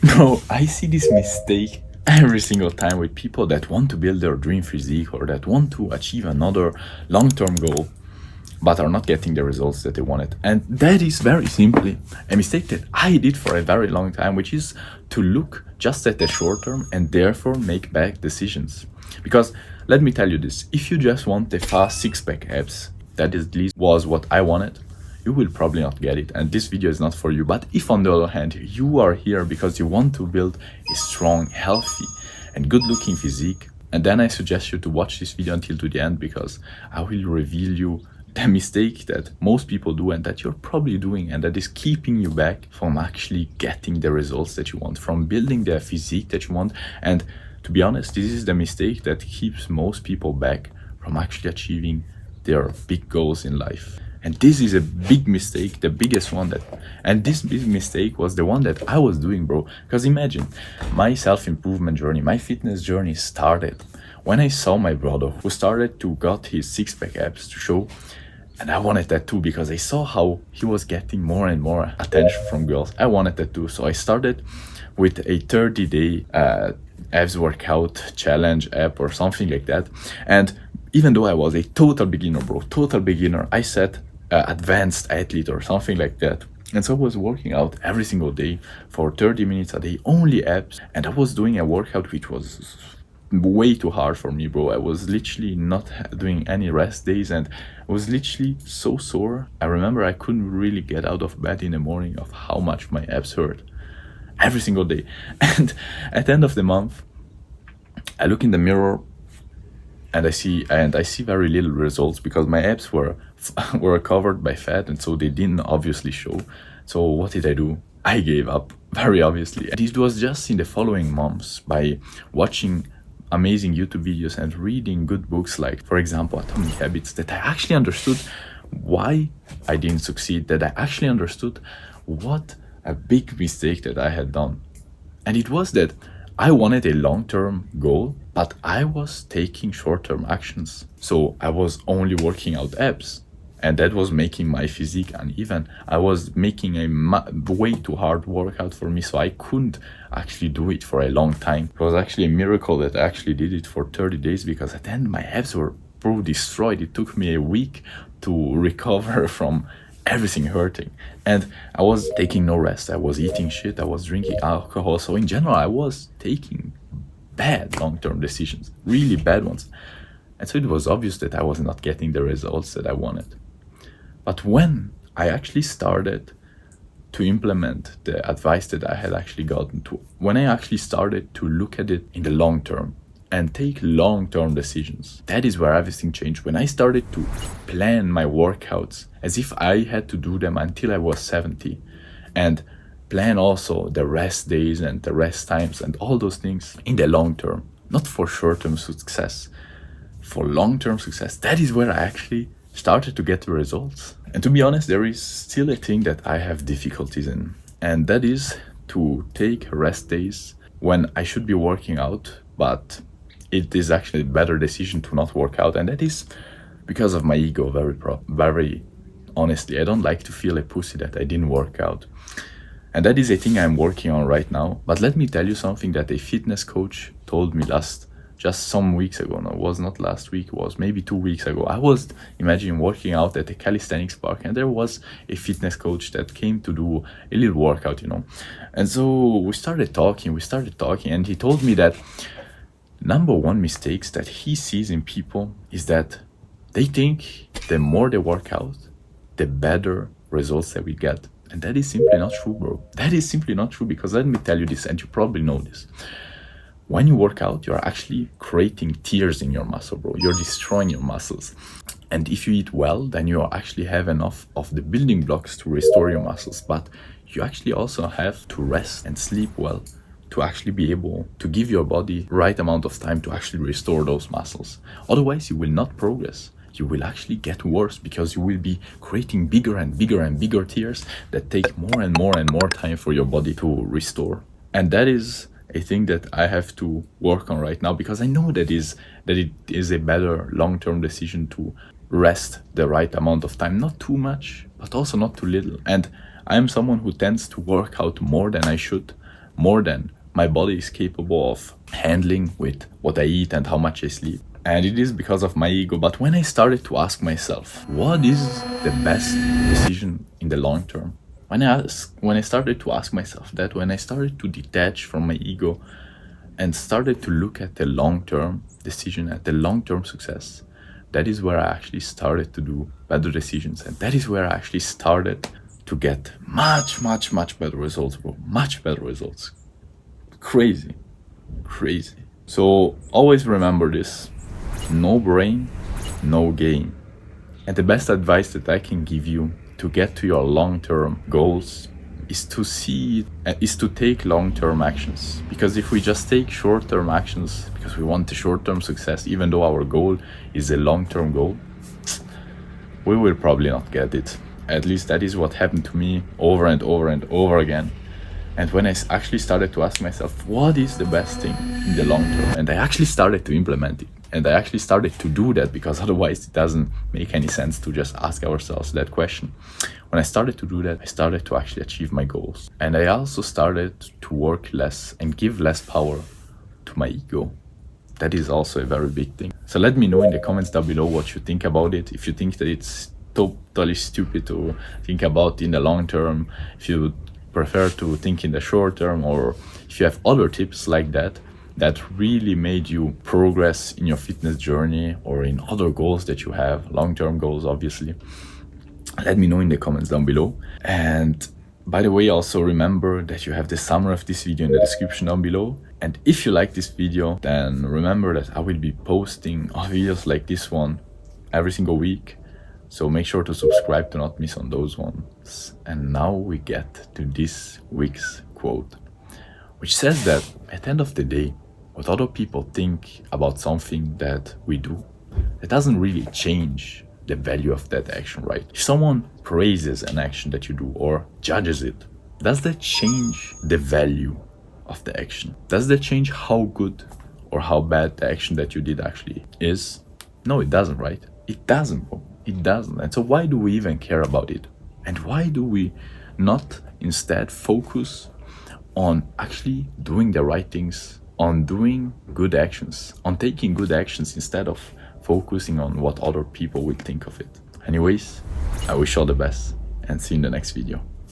Bro, I see this mistake every single time with people that want to build their dream physique or that want to achieve another long-term goal but are not getting the results that they wanted. And that is very simply a mistake that I did for a very long time, which is to look just at the short term and therefore make bad decisions. Because let me tell you this, if you just want the fast six-pack abs, that at least was what I wanted, you will probably not get it, and this video is not for you. But if on the other hand you are here because you want to build a strong, healthy and good looking physique, and then I suggest you to watch this video until to the end, because I will reveal you the mistake that most people do and that you're probably doing, and that is keeping you back from actually getting the results that you want, from building the physique that you want. And to be honest, this is the mistake that keeps most people back from actually achieving their big goals in life. And this is a big mistake, the biggest one and this big mistake was the one that I was doing, bro. Because imagine, my self-improvement journey, my fitness journey started when I saw my brother who started to got his six-pack abs to show. And I wanted that too, because I saw how he was getting more and more attention from girls. I wanted that too. So I started with a 30-day abs workout challenge app or something like that. And even though I was a total beginner, bro, total beginner, I said advanced athlete or something like that. And so I was working out every single day for 30 minutes a day, only abs. And I was doing a workout which was way too hard for me, bro. I was literally not doing any rest days and I was literally so sore. I remember I couldn't really get out of bed in the morning of how much my abs hurt every single day. And at the end of the month, I look in the mirror and I see very little results, because my abs were covered by fat, and so they didn't obviously show. So what did I do? I gave up, very obviously. And it was just in the following months, by watching amazing YouTube videos and reading good books like, for example, Atomic Habits, that I actually understood why I didn't succeed, that I actually understood what a big mistake that I had done. And it was that I wanted a long-term goal, but I was taking short-term actions. So I was only working out abs, and that was making my physique uneven. I was making a way too hard workout for me, so I couldn't actually do it for a long time. It was actually a miracle that I actually did it for 30 days, because at the end my abs were destroyed. It took me a week to recover from everything hurting, and I was taking no rest. I was eating shit, I was drinking alcohol. So in general, I was taking bad long-term decisions, really bad ones. And so it was obvious that I was not getting the results that I wanted. But when I actually started to implement the advice that I had actually gotten to, when I actually started to look at it in the long term and take long-term decisions, that is where everything changed. When I started to plan my workouts as if I had to do them until I was 70, and plan also the rest days and the rest times and all those things in the long term, not for short-term success, for long-term success, that is where I actually started to get the results. And to be honest, there is still a thing that I have difficulties in, and that is to take rest days when I should be working out, but it is actually a better decision to not work out. And that is because of my ego, very honestly. I don't like to feel a pussy that I didn't work out. And that is a thing I'm working on right now. But let me tell you something that a fitness coach told me just some weeks ago. No, it was not last week, it was maybe 2 weeks ago. I was, imagine, working out at a calisthenics park, and there was a fitness coach that came to do a little workout, And so we started talking, and he told me that number one mistakes that he sees in people is that they think the more they work out, the better results that we get. And that is simply not true, bro. That is simply not true, because let me tell you this, and you probably know this. When you work out, you're actually creating tears in your muscle, bro. You're destroying your muscles. And if you eat well, then you actually have enough of the building blocks to restore your muscles. But you actually also have to rest and sleep well to actually be able to give your body the right amount of time to actually restore those muscles. Otherwise, you will not progress. You will actually get worse, because you will be creating bigger and bigger and bigger tears that take more and more and more time for your body to restore. And that is a thing that I have to work on right now, because I know that it is a better long-term decision to rest the right amount of time, not too much, but also not too little. And I am someone who tends to work out more than I should, more than my body is capable of handling with what I eat and how much I sleep. And it is because of my ego. But when I started to ask myself, what is the best decision in the long term? When I started to ask myself that, when I started to detach from my ego and started to look at the long-term decision, at the long-term success, that is where I actually started to do better decisions. And that is where I actually started to get much better results, bro. Much better results. Crazy. So always remember this: no brain, no gain. And the best advice that I can give you to get to your long-term goals is to take long-term actions. Because if we just take short-term actions because we want the short-term success, even though our goal is a long-term goal, we will probably not get it. At least that is what happened to me over and over again. And when I actually started to ask myself, what is the best thing in the long term? And I actually started to implement it. And I actually started to do that, because otherwise it doesn't make any sense to just ask ourselves that question. When I started to do that, I started to actually achieve my goals. And I also started to work less and give less power to my ego. That is also a very big thing. So let me know in the comments down below what you think about it. If you think that it's totally stupid to think about in the long term, if you prefer to think in the short term, or if you have other tips like that really made you progress in your fitness journey or in other goals that you have, long-term goals obviously, let me know in the comments down below. And by the way, also remember that you have the summary of this video in the description down below. And if you like this video, then remember that I will be posting videos like this one every single week. So make sure to subscribe to not miss on those ones. And now we get to this week's quote, which says that at the end of the day, what other people think about something that we do, it doesn't really change the value of that action, right? If someone praises an action that you do or judges it, does that change the value of the action? Does that change how good or how bad the action that you did actually is? No, it doesn't, right? It doesn't, bro. It doesn't. And so why do we even care about it? And why do we not instead focus on actually doing the right things, on doing good actions, on taking good actions, instead of focusing on what other people will think of it? Anyways, I wish you all the best and see you in the next video.